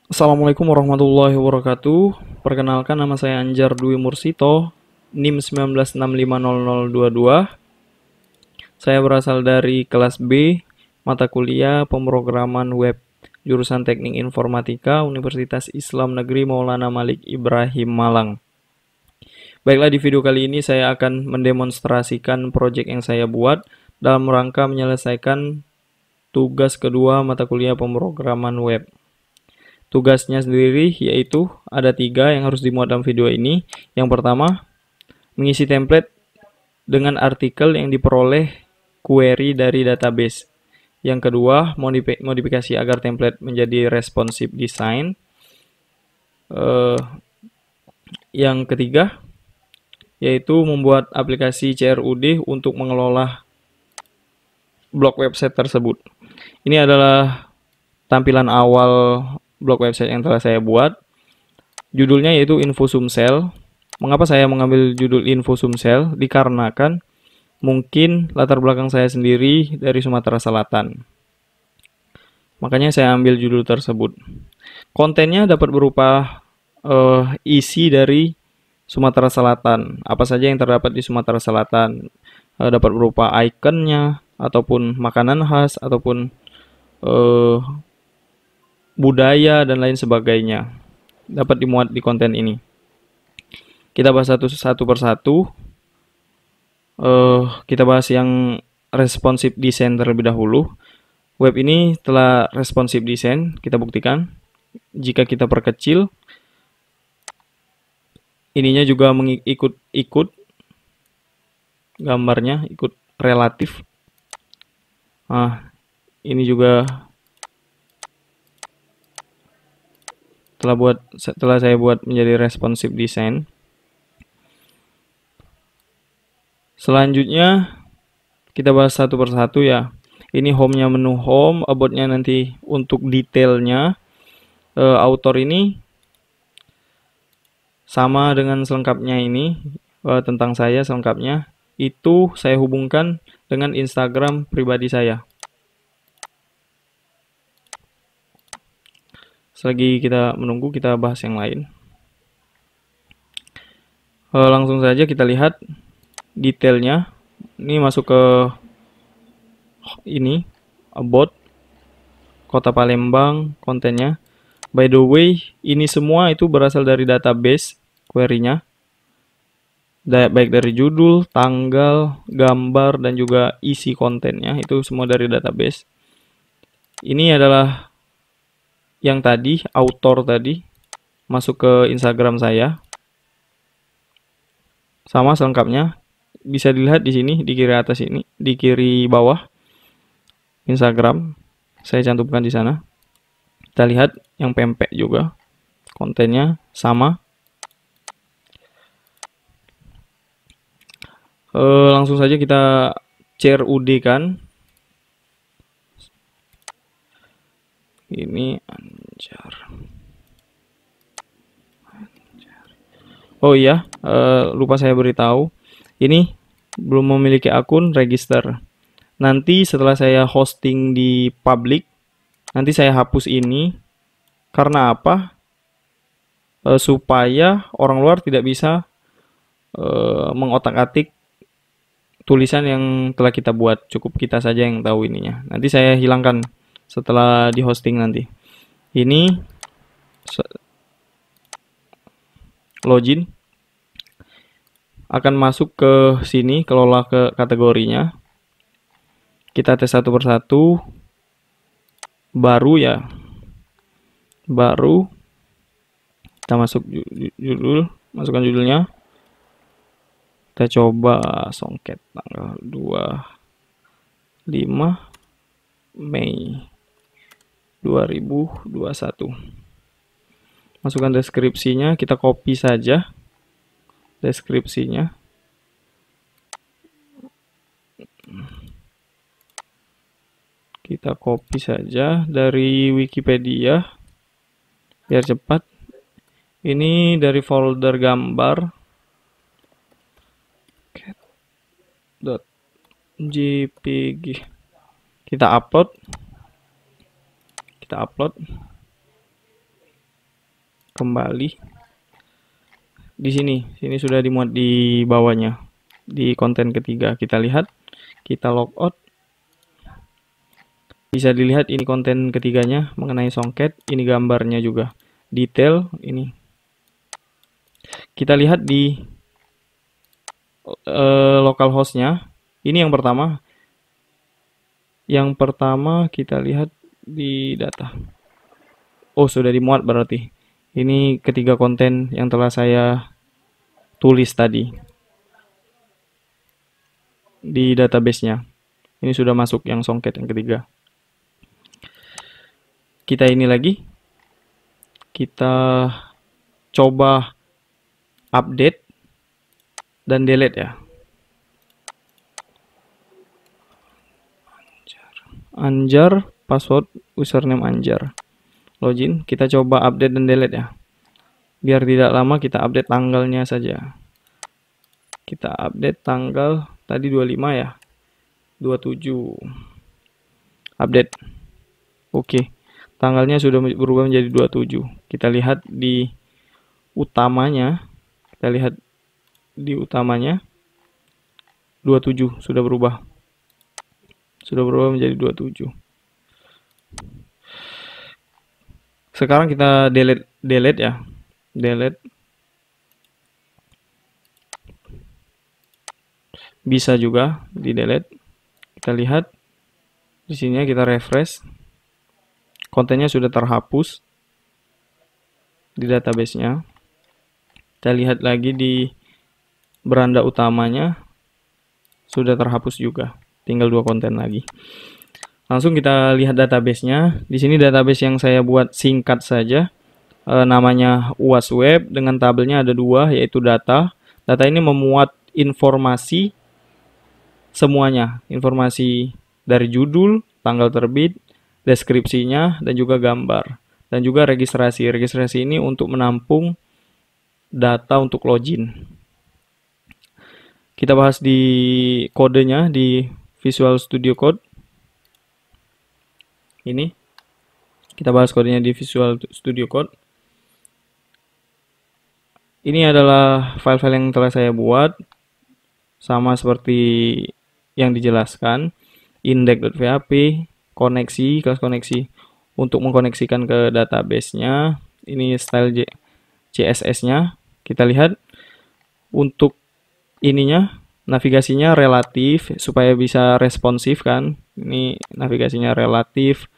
Assalamualaikum warahmatullahi wabarakatuh. Perkenalkan, nama saya Anjar Dwi Mursito, NIM 19650022. Saya berasal dari kelas B, mata kuliah pemrograman web, jurusan Teknik Informatika, Universitas Islam Negeri Maulana Malik Ibrahim Malang. Baiklah, di video kali ini saya akan mendemonstrasikan proyek yang saya buat dalam rangka menyelesaikan tugas kedua mata kuliah pemrograman web. Tugasnya sendiri yaitu ada 3 yang harus dimuat dalam video ini. Yang pertama, mengisi template dengan artikel yang diperoleh query dari database. Yang kedua, modifikasi agar template menjadi responsive design. Yang ketiga, yaitu membuat aplikasi CRUD untuk mengelola blog website tersebut. Ini adalah tampilan awal blog website yang telah saya buat. Judulnya yaitu Info Sumsel. Mengapa saya mengambil judul Info Sumsel? Dikarenakan mungkin latar belakang saya sendiri dari Sumatera Selatan. Makanya saya ambil judul tersebut. Kontennya dapat berupa isi dari Sumatera Selatan. Apa saja yang terdapat di Sumatera Selatan. Dapat berupa ikonnya, ataupun makanan khas, ataupun budaya, dan lain sebagainya. Dapat dimuat di konten ini. Kita bahas satu persatu. Kita bahas yang responsive design terlebih dahulu. Web ini telah responsive design, kita buktikan. Jika kita perkecil, ininya juga ikut gambarnya, ikut relatif. Nah, ini juga telah saya buat menjadi responsive design. Selanjutnya kita bahas satu persatu ya. Ini home-nya, menu home, about-nya nanti untuk detailnya. Author ini sama dengan selengkapnya ini, tentang saya selengkapnya. Itu saya hubungkan dengan Instagram pribadi saya. Selagi kita menunggu, kita bahas yang lain. Langsung saja kita lihat detailnya. Ini masuk ke ini, about, Kota Palembang, kontennya. By the way, ini semua itu berasal dari database query-nya. Baik dari judul, tanggal, gambar, dan juga isi kontennya. Itu semua dari database. Ini adalah yang tadi, author tadi. Masuk ke Instagram saya. Sama selengkapnya. Bisa dilihat di sini, di kiri atas ini, di kiri bawah. Instagram. Saya cantumkan di sana. Kita lihat yang pempek juga. Kontennya sama. Langsung saja kita CRUD kan. Ini Anjar. Oh iya, lupa saya beritahu. Ini belum memiliki akun, register. Nanti setelah saya hosting di public, nanti saya hapus ini. Karena apa? Supaya orang luar tidak bisa mengotak-atik tulisan yang telah kita buat. Cukup kita saja yang tahu ininya. Nanti saya hilangkan setelah di hosting nanti. Ini login akan masuk ke sini, kelola ke kategorinya. Kita tes satu persatu. Baru ya, baru kita masuk judul, masukkan judulnya. Kita coba songket tanggal 25 Mei 2021. Masukkan deskripsinya, kita copy saja deskripsinya. Kita copy saja dari Wikipedia biar cepat. Ini dari folder gambar .jpg. Kita upload. kembali. Di sini sudah dimuat di bawahnya, di konten ketiga. Kita lihat, kita logout. Bisa dilihat ini konten ketiganya mengenai songket, ini gambarnya juga. Detail ini. Kita lihat di localhostnya. Ini yang pertama. Yang pertama kita lihat di data. Oh, sudah dimuat berarti. Ini ketiga konten yang telah saya tulis tadi di database-nya. Ini sudah masuk yang songket yang ketiga. Kita ini lagi. Kita coba update dan delete ya. Anjar, password, username Anjar. Login, kita coba update dan delete ya. Biar tidak lama kita update tanggalnya saja. Kita update tanggal tadi 25 ya. 27. Update. Oke. Tanggalnya sudah berubah menjadi 27. Kita lihat di utamanya. Kita lihat di utamanya 27 sudah berubah. Sudah berubah menjadi 27. Sekarang kita delete ya. Delete. Bisa juga di delete. Kita lihat di sini kita refresh. Kontennya sudah terhapus di database-nya. Kita lihat lagi di beranda utamanya sudah terhapus juga. Tinggal 2 konten lagi. Langsung kita lihat database-nya. Di sini database yang saya buat singkat saja. Namanya UAS Web, dengan tabelnya ada 2, yaitu data. Data ini memuat informasi semuanya. Informasi dari judul, tanggal terbit, deskripsinya, dan juga gambar. Dan juga registrasi. Registrasi ini untuk menampung data untuk login. Kita bahas di kodenya di Visual Studio Code. Ini kita bahas kodenya di Visual Studio Code. Ini adalah file-file yang telah saya buat, sama seperti yang dijelaskan. Index.php, koneksi, kelas koneksi untuk mengkoneksikan ke database-nya. Ini style CSS-nya. Kita lihat untuk ininya, navigasinya relatif supaya bisa responsif kan. Ini navigasinya relatif.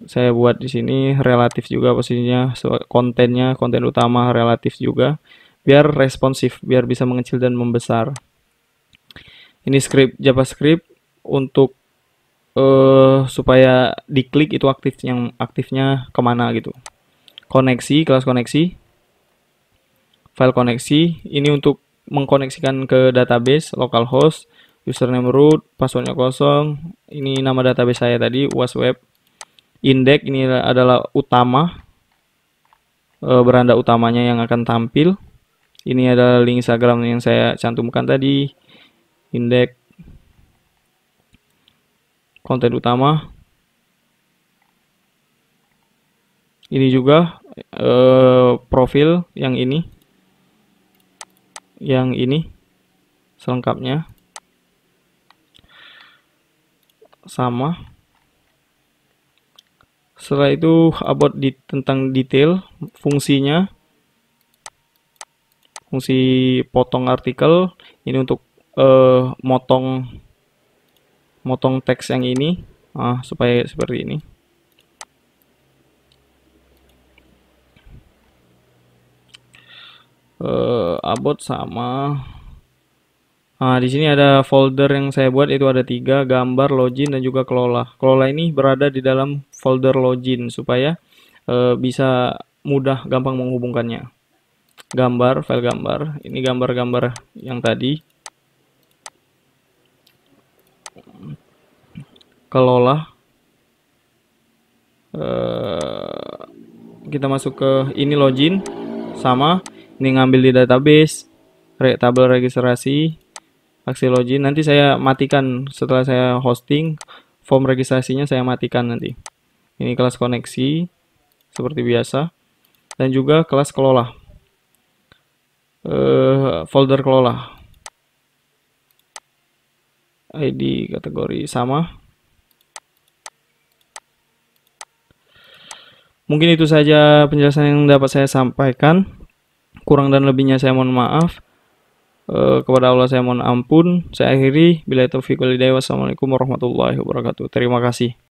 Saya buat di sini relatif juga posisinya, kontennya, konten utama relatif juga, biar responsif, biar bisa mengecil dan membesar. Ini script JavaScript untuk supaya diklik itu aktifnya kemana gitu. Koneksi, kelas koneksi, file koneksi, ini untuk mengkoneksikan ke database, localhost, username root, passwordnya kosong. Ini nama database saya tadi, UAS Web. Index ini adalah utama, beranda utamanya yang akan tampil. Ini adalah link Instagram yang saya cantumkan tadi. Index, konten utama. Ini juga profil yang ini. Yang ini selengkapnya sama. Setelah itu about tentang detail fungsinya, fungsi potong artikel ini untuk motong teks yang ini supaya seperti ini. About sama. Di sini ada folder yang saya buat, itu ada 3, gambar, login, dan juga kelola. Kelola ini berada di dalam folder login supaya bisa mudah, gampang menghubungkannya. Gambar, file gambar. Ini gambar-gambar yang tadi. Kelola. Kita masuk ke ini login, sama. Ini ngambil di database, tabel registrasi, aksi login. Nanti saya matikan setelah saya hosting, form registrasinya saya matikan nanti. Ini kelas koneksi seperti biasa. dan juga kelas kelola, folder kelola, ID kategori sama. Mungkin itu saja penjelasan yang dapat saya sampaikan. Kurang dan lebihnya saya mohon maaf. Kepada Allah saya mohon ampun. Saya akhiri. Bila taufiq wal hidayah. Wassalamualaikum warahmatullahi wabarakatuh. Terima kasih.